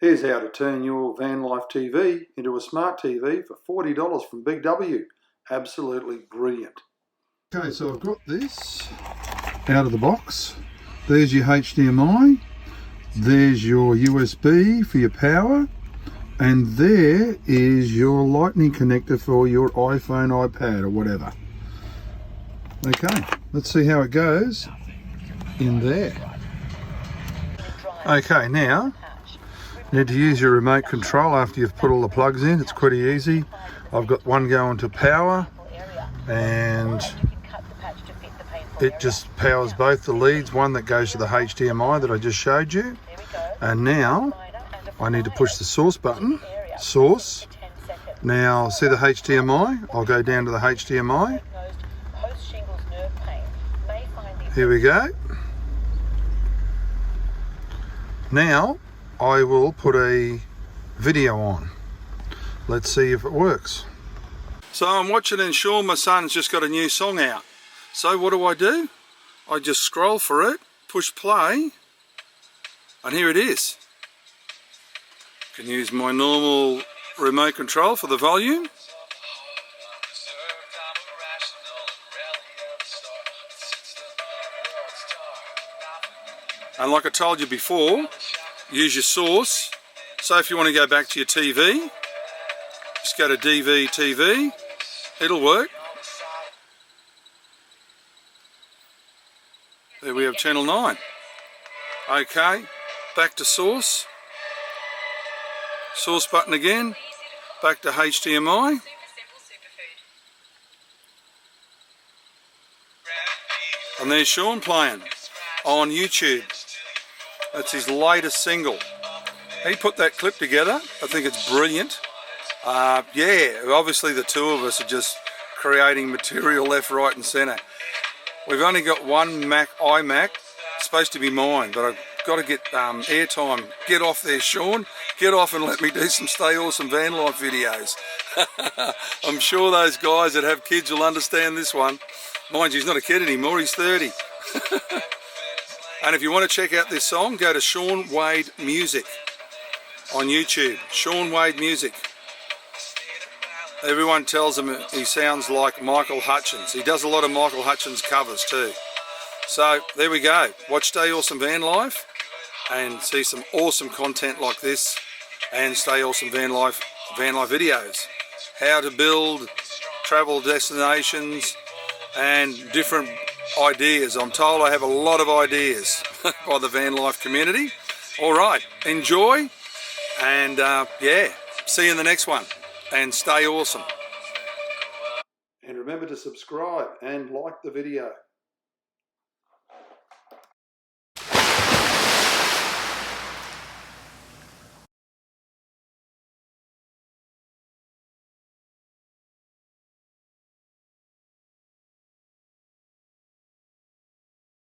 Here's how to turn your van life TV into a smart TV for $40 from Big W. Absolutely brilliant. Okay, so I've got this out of the box. There's your HDMI, there's your USB for your power, and there is your lightning connector for your iPhone, iPad or whatever. Okay, let's see how it goes in there. Okay, now you need to use your remote control after you've put all the plugs in. It's pretty easy. I've got one going to power and it just powers both the leads, one that goes to the HDMI that I just showed you. And now I need to push the source button, source. Now see the HDMI? I'll go down to the HDMI. Here we go. Now I will put a video on. Let's see if it works. So I'm watching and Sean, my son's just got a new song out. So what do? I just scroll for it, push play, and here it is. Can use my normal remote control for the volume. And like I told you before, use your source. So if you want to go back to your TV, just go to DV TV, it'll work. There we have channel 9. Okay, back to source. Source button again, back to HDMI. And there's Sean playing on YouTube. That's his latest single. He put that clip together. I think it's brilliant. Yeah, obviously the two of us are just creating material left, right and centre. We've only got one iMac. It's supposed to be mine, but I've got to get airtime. Get off there, Sean. Get off and let me do some Stay Awesome van life videos. I'm sure those guys that have kids will understand this one. Mind you, he's not a kid anymore, he's 30. And if you want to check out this song, go to Sean Wade Music on YouTube. Sean Wade Music. Everyone tells him he sounds like Michael Hutchins. He does a lot of Michael Hutchins covers too. So there we go. Watch Stay Awesome Van Life and see some awesome content like this, and Stay Awesome Van Life videos. How to build travel destinations and different ideas. I'm told I have a lot of ideas by the van life community. All right, enjoy, and yeah, see you in the next one, and stay awesome. And remember to subscribe and like the video.